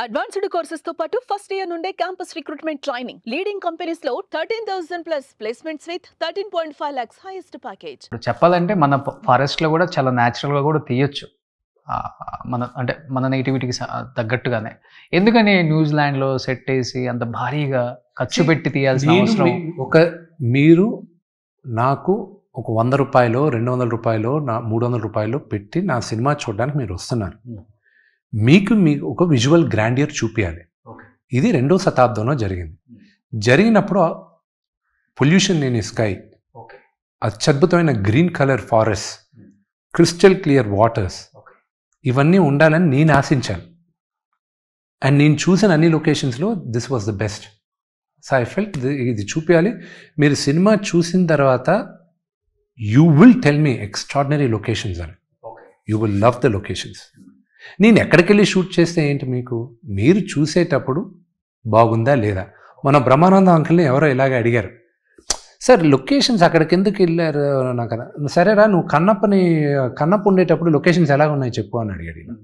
Advanced courses తో పాటు first year నుండే campus recruitment training leading companies లో 13,000 plus placements with 13.5 lakhs highest package. చెప్పాలంటే మన ఫారెస్ట్ లో కూడా చాలా న్యాచురల్ గా కూడా తీయొచ్చు, మన నేటివిటీకి తగ్గట్టుగానే. ఎందుకని న్యూజిలాండ్ లో సెట్ వేసి అంత భారీగా ఖర్చు పెట్టి తీయాల్సిన అవసరం? మీరు నాకు ఒక 100 రూపాయలు 200 రూపాయలు 300 రూపాయలు పెట్టి నా సినిమా చూడడానికి మీరు వస్తున్నారు. మీకు ఒక విజువల్ గ్రాండియర్ చూపించాలి. ఇది 2వ శతాబ్దంలో జరిగింది. జరిగినప్పుడు పొల్యూషన్ లేని స్కై, అత్యద్భుతమైన green colour forest, crystal clear waters, ఇవన్నీ ఉండాలని నేను ఆశించాను. అండ్ నేను చూసిన అన్ని లొకేషన్స్లో this was the best. So I felt ఇది చూపించాలి. మీరు సినిమా చూసిన తర్వాత you will tell me extraordinary locations అని. You will love the locations. నేను ఎక్కడికి వెళ్ళి షూట్ చేస్తే ఏంటి, మీరు చూసేటప్పుడు బాగుందా లేదా? మన బ్రహ్మానంద అంకుల్ని ఎవరో ఇలాగే అడిగారు, సార్ లొకేషన్స్ అక్కడికి ఎందుకు వెళ్ళారు నాకు కదా. సరేరా, నువ్వు కన్నప్ప ఉండేటప్పుడు లొకేషన్స్ ఎలా ఉన్నాయి చెప్పు అని అడిగాడు.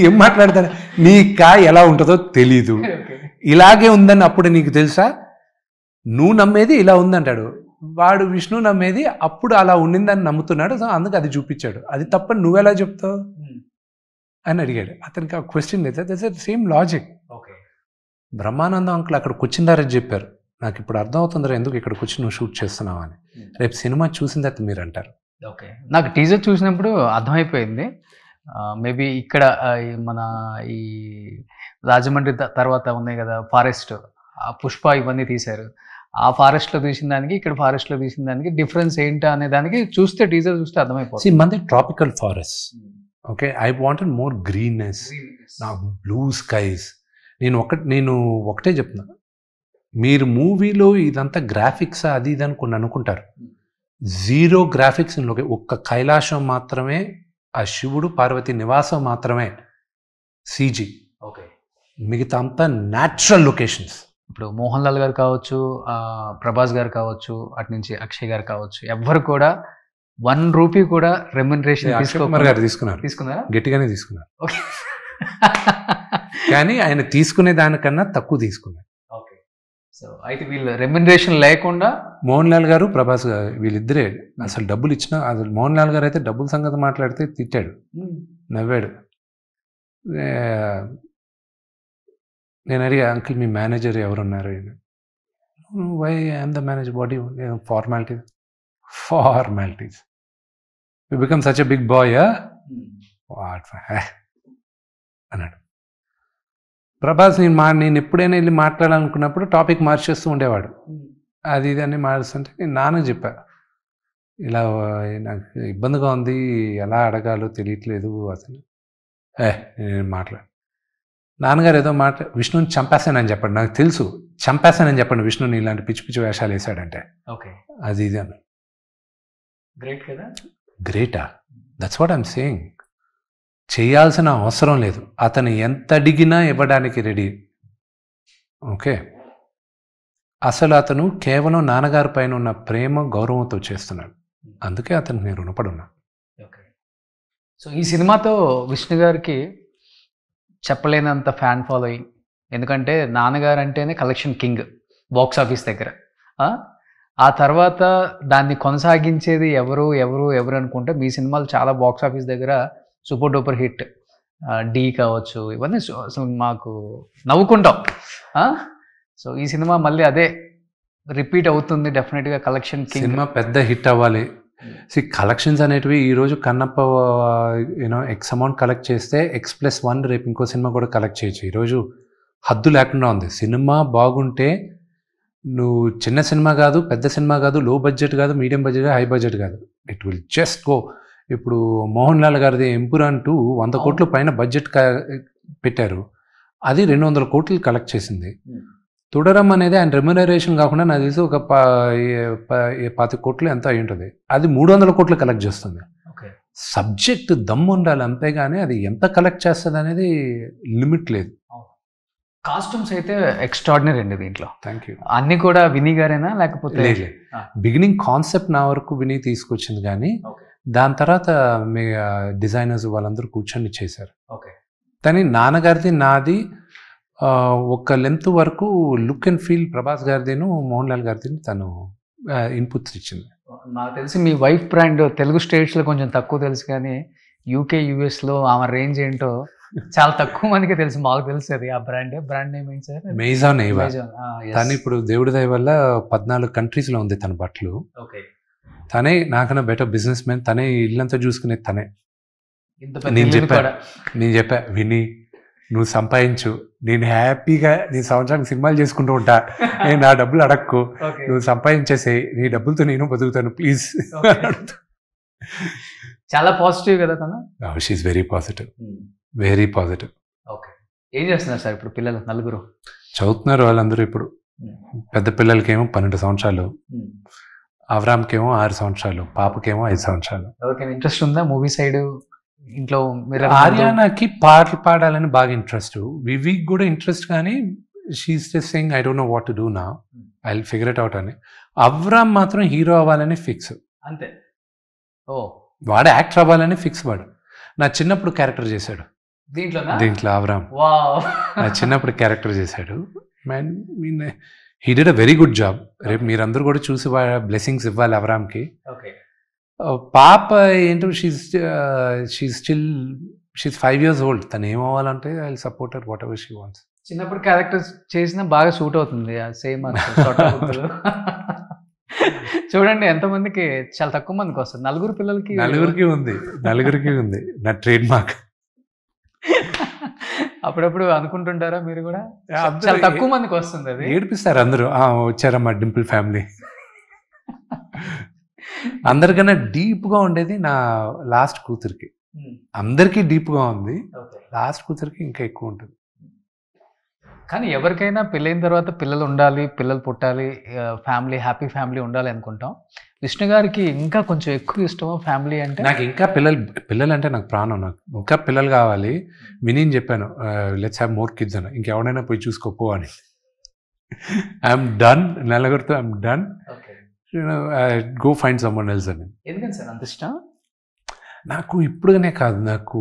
ఏం మాట్లాడతాడు, నీ కాయ ఎలా ఉంటుందో తెలీదు, ఇలాగే ఉందని అప్పుడు నీకు తెలుసా, నువ్వు నమ్మేది ఇలా ఉందంటాడు. వాడు విష్ణు నమ్మేది అప్పుడు అలా ఉండిందని నమ్ముతున్నాడు. సో అందుకు అది చూపించాడు. అది తప్పని నువ్వెలా చెప్తావు అని అడిగాడు. అతనికి ఆ క్వశ్చన్ లేదు. That's the same logic. Brahmanandam uncle అక్కడికి వచ్చిందారని చెప్పారు. నాకు ఇప్పుడు అర్థం అవుతుందిరా ఎందుకు ఇక్కడికి వచ్చి నువ్వు షూట్ చేస్తున్నావు అని. రేపు సినిమా చూసిన తర్వాత మీరు అంటారు. ఓకే, నాకు టీజర్ చూసినప్పుడు అర్థమైపోయింది. మేబీ ఇక్కడ మన ఈ రాజమండ్రి తర్వాత ఉన్నాయి కదా ఫారెస్ట్, ఆ పుష్ప ఇవన్నీ తీశారు. ఆ ఫారెస్ట్లో తీసిన దానికి ఇక్కడ ఫారెస్ట్లో తీసిన దానికి డిఫరెన్స్ ఏంటా అనే దానికి చూస్తే టీజర్ చూస్తే అర్థమైపోతుంది. మంది tropical forest. Okay, I wanted more greenness, నాకు బ్లూ స్కైస్. నేను ఒకటే చెప్తున్నా, మీరు మూవీలో ఇదంతా గ్రాఫిక్స్ అది ఇది అనుకుని అనుకుంటారు. Zero graphics. ఒక్క కైలాసం మాత్రమే, ఆ శివుడు పార్వతి నివాసం మాత్రమే సీజీ. ఓకే, మిగతా అంతా న్యాచురల్ లొకేషన్స్. ఇప్పుడు మోహన్ లాల్ గారు కావచ్చు, ప్రభాస్ గారు కావచ్చు, అటు నుంచి అక్షయ్ గారు కావచ్చు, ఎవ్వరు కూడా 1 రూపీ కూడా రెమ్యునరేషన్ తీసుకున్నారా? గట్టిగానే తీసుకున్నారు. కానీ ఆయన తీసుకునే దానికన్నా తక్కువ తీసుకున్నారు. ఓకే, సో అయితే వీళ్ళు రెమ్యునరేషన్ లేకుండా మోహన్ లాల్ గారు ప్రభాస్ గారు వీళ్ళిద్దరే అసలు డబ్బులు ఇచ్చినా, అసలు మోహన్ లాల్ గారు అయితే డబ్బుల సంగతి మాట్లాడితే తిట్టాడు, నవ్వాడు. నేను అడిగా, అంకుల్ మీ మేనేజర్ ఎవరున్నారు? Why I'm the manager, body formalities you become such a big boy అన్నాడు. ప్రభాస్ నేను ఎప్పుడైనా వెళ్ళి మాట్లాడాలనుకున్నప్పుడు టాపిక్ మార్చేస్తూ ఉండేవాడు. అది ఇది అని మారుస్తుంటే నేను నాన్నకు చెప్పా, ఇలా నాకు ఇబ్బందిగా ఉంది, ఎలా అడగాలో తెలియట్లేదు అసలు. నేను మాట్లాడు. నాన్నగారు ఏదో విష్ణుని చంపేస్తానని చెప్పండి, నాకు తెలుసు చంపేస్తానని చెప్పండి విష్ణుని ఇలాంటి పిచ్చి పిచ్చి వేషాలు వేసాడంటే. ఓకే, అది ఇది అన్న. గ్రేట్ కదా. గ్రేటా? That's what I'm saying. చేయాల్సిన అవసరం లేదు, అతను ఎంత అడిగినా ఇవ్వడానికి రెడీ. ఓకే, అసలు అతను కేవలం నాన్నగారి పైన ఉన్న ప్రేమ గౌరవంతో చేస్తున్నాడు. అందుకే అతనికి నేను రుణపడున్నా. ఓకే, సో ఈ సినిమాతో విష్ణు గారికి చెప్పలేనంత ఫ్యాన్ ఫాలోయింగ్. ఎందుకంటే నాన్నగారు అంటేనే కలెక్షన్ కింగ్ బాక్స్ ఆఫీస్ దగ్గర. ఆ తర్వాత దాన్ని కొనసాగించేది ఎవరు అనుకుంటే మీ సినిమాలు చాలా బాక్స్ ఆఫీస్ దగ్గర సూపర్ డూపర్ హిట్. డీ కావచ్చు, ఇవన్నీ అసలు మాకు నవ్వుకుంటాం. సో ఈ సినిమా మళ్ళీ అదే రిపీట్ అవుతుంది డెఫినెట్గా. కలెక్షన్ కింగ్ సినిమా పెద్ద హిట్ అవ్వాలి. కలెక్షన్స్ అనేటివి ఈరోజు కన్నప్ప ఎక్స్ అమౌంట్ కలెక్ట్ చేస్తే X+1 రేపు ఇంకో సినిమా కూడా కలెక్ట్ చేయొచ్చు. ఈరోజు హద్దు లేకుండా ఉంది. సినిమా బాగుంటే నువ్వు చిన్న సినిమా కాదు, పెద్ద సినిమా కాదు, లో బడ్జెట్ కాదు, మీడియం బడ్జెట్ కాదు, హై బడ్జెట్ కాదు, ఇట్ విల్ జస్ట్ గో. ఇప్పుడు మోహన్ లాల్ గారిది ఎంపురాన్ 2 100 కోట్ల పైన బడ్జెట్ పెట్టారు, అది 200 కోట్లు కలెక్ట్ చేసింది. తుడరం అనేది ఆయన రెమ్యునరేషన్ కాకుండా నాకు తెలిసి ఒక 25 కోట్లు ఎంత అయి ఉంటుంది, అది 300 కోట్లు కలెక్ట్ చేస్తుంది. సబ్జెక్ట్ దమ్ము ఉండాలి, అంతేగాని అది ఎంత కలెక్ట్ చేస్తుంది అనేది లిమిట్ లేదు. కాస్ట్యూమ్స్ అయితే ఎక్స్ట్రాడినరీ అండి దీంట్లో. Thank you. అన్ని కూడా వినీ గారేనా లేకపోతే? లేదు, బిగినింగ్ కాన్సెప్ట్ నా వరకు వినీ తీసుకొచ్చింది, కానీ దాని తర్వాత మీ డిజైనర్స్ వాళ్ళందరూ కూర్చొని చేశారు. ఓకే, కానీ నాన్నగారిది నాది ఒక లెంత్ వరకు లుక్ అండ్ ఫీల్ ప్రభాస్ గారిదిను మోహన్ లాల్ గారిది తను ఇన్పుట్స్ ఇచ్చింది. నాకు తెలిసి మీ వైఫ్ బ్రాండ్ తెలుగు స్టేట్స్లో కొంచెం తక్కువ తెలుసు, కానీ యూకే యూఎస్లో ఆమె రేంజ్ ఏంటో చాలా తక్కువ మందికి తెలుసు. మాకు తెలుసు అది. ఆ బ్రాండ్ నేమ్ ఏంటి సార్? మెయిజాన్ ఏవా. తను ఇప్పుడు దేవుడి దయ వల్ల 14 కంట్రీస్లో ఉంది తన బట్టలు. ఓకే. తనే నాకన్నా బెటర్ బిజినెస్ మ్యాన్, తనే ఇల్లంతా చూసుకునేది తనే. నేను చెప్పా విని నువ్వు సంపాదించు, నేను హ్యాపీగా నీ సంవత్సరానికి సినిమాలు చేసుకుంటూ ఉంటా, నేను నా డబ్బులు అడక్కు, నువ్వు సంపాదించేసే, నీ డబ్బులతో నేను బతుకుతాను ప్లీజ్. చాలా పాజిటివ్ కదా తను. She's very positive, very positive. Okay. ఏం చేస్తున్నారు సార్ ఇప్పుడు పిల్లలు? 4 చదువుతున్నారు వాళ్ళందరూ. ఇప్పుడు పెద్ద పిల్లలకేమో 12 సంవత్సరాలు, అవరామ్కేమో 6 సంవత్సరాలు, పాపకేమో 5 సంవత్సరాలు. ఎవరికైనా ఇంట్రెస్ట్ ఉందా మూవీ సైడ్ ఇంట్లో? ఆర్యానాకి పాటలు పాడాలని బాగా ఇంట్రెస్ట్, వివికి కూడా ఇంట్రెస్ట్, కానీ she's just saying I don't know what to do now, I will figure it out అని. అవరామ్ మాత్రం హీరో అవ్వాలని ఫిక్స్. అంతే. ఓ, వాడు యాక్టర్ అవ్వాలని ఫిక్స్. వాడు నా చిన్నప్పుడు క్యారెక్టర్ చేశాడు దీంట్లో అవరామ్. నా చిన్నప్పుడు క్యారెక్టర్ చేశాడు. He did a very good job. రేపు మీరందరూ కూడా చూసి బ్లెస్సింగ్స్ ఇవ్వాలి అవరామ్కి. పాప ఏంటో షీస్ 5 years old. తను ఏం అవ్వాలంటే I will support her what ever she wants. చిన్నప్పుడు క్యారెక్టర్స్ చేసినా బాగా సూట్ అవుతుంది. సేమ్ చూడండి ఎంతమందికి, చాలా తక్కువ మందికి వస్తుంది. 4 పిల్లలకి, 4కి ఉంది నా ట్రేడ్ మార్క్. అప్పుడప్పుడు అనుకుంటుంటారా మీరు కూడా? చాలా తక్కువ మందికి వస్తుంది అది. ఏడిపిస్తారు అందరూ, వచ్చారమ్మా డింపుల్ ఫ్యామిలీ. అందరికన్నా డీప్గా ఉండేది నా లాస్ట్ కూతురికి. అందరికీ డీప్గా ఉంది, లాస్ట్ కూతురికి ఇంకా ఎక్కువ ఉంటుంది. కానీ ఎవరికైనా పెళ్ళైన తర్వాత పిల్లలు ఉండాలి, పిల్లలు పుట్టాలి, ఫ్యామిలీ, హ్యాపీ ఫ్యామిలీ ఉండాలి అనుకుంటాం. విష్ణు గారికి ఇంకా కొంచెం ఎక్కువ ఇష్టమా ఫ్యామిలీ అంటే? నాకు ఇంకా పిల్లలు అంటే నాకు ప్రాణం. నాకు ఇంకా పిల్లలు కావాలి. విని చెప్పాను లెట్స్ హ్యావ్ మోర్ కిడ్స్ అని. ఇంకెవడైనా పోయి చూసుకోపో అని. ఐఎమ్ డన్, నలుగురితో I'm done, go find someone else అని. ఎందుకని సార్ అంత ఇష్టం? నాకు ఇప్పుడుగానే కాదు, నాకు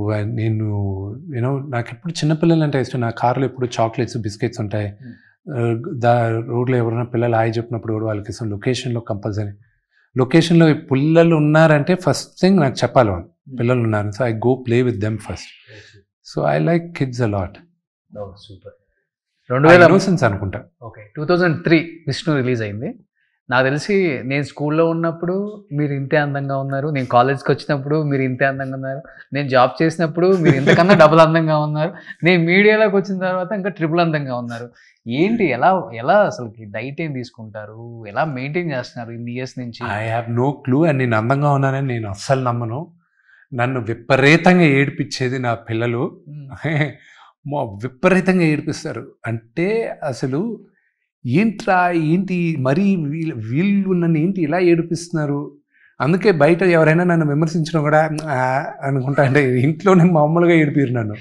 నాకు ఎప్పుడు చిన్నపిల్లలు అంటే ఇష్టం. నా కార్లో ఎప్పుడు చాక్లెట్స్, బిస్కెట్స్ ఉంటాయి. రోడ్లో ఎవరైనా పిల్లలు హాయ్ చెప్పినప్పుడు కూడా వాళ్ళకి ఇష్టం. లొకేషన్లో కంపల్సరీ, లొకేషన్లో పిల్లలు ఉన్నారంటే ఫస్ట్ థింగ్ నాకు చెప్పాలి వాళ్ళు పిల్లలు ఉన్నారు. So I go play with them first. So I like kids a lot. Super. 2000 అనుకుంటా. ఓకే, 2003 విష్ణు రిలీజ్ అయింది. నాకు తెలిసి నేను స్కూల్లో ఉన్నప్పుడు మీరు ఇంతే అందంగా ఉన్నారు, నేను కాలేజ్కి వచ్చినప్పుడు మీరు ఇంతే అందంగా ఉన్నారు, నేను జాబ్ చేసినప్పుడు మీరు ఇంతకన్నా డబుల్ అందంగా ఉన్నారు, నేను మీడియాలోకి వచ్చిన తర్వాత ఇంకా ట్రిపుల్ అందంగా ఉన్నారు. ఏంటి, ఎలా అసలుకి డైట్ ఏం తీసుకుంటారు, ఎలా మెయింటైన్ చేస్తున్నారు ఇన్ని ఇయర్స్ నుంచి? I have no clue. And నేను అందంగా ఉన్నానని నేను అస్సలు నమ్మను. నన్ను విపరీతంగా ఏడిపించేది నా పిల్లలు. విపరీతంగా ఏడిపిస్తారు. అంటే అసలు ఏంటి మరీ వీళ్ళు నన్ను ఏంటి ఇలా ఏడిపిస్తున్నారు. అందుకే బయట ఎవరైనా నన్ను విమర్శించడం కూడా అనుకుంటా, అంటే ఇంట్లోనే మామూలుగా ఏడిపిరు నన్ను.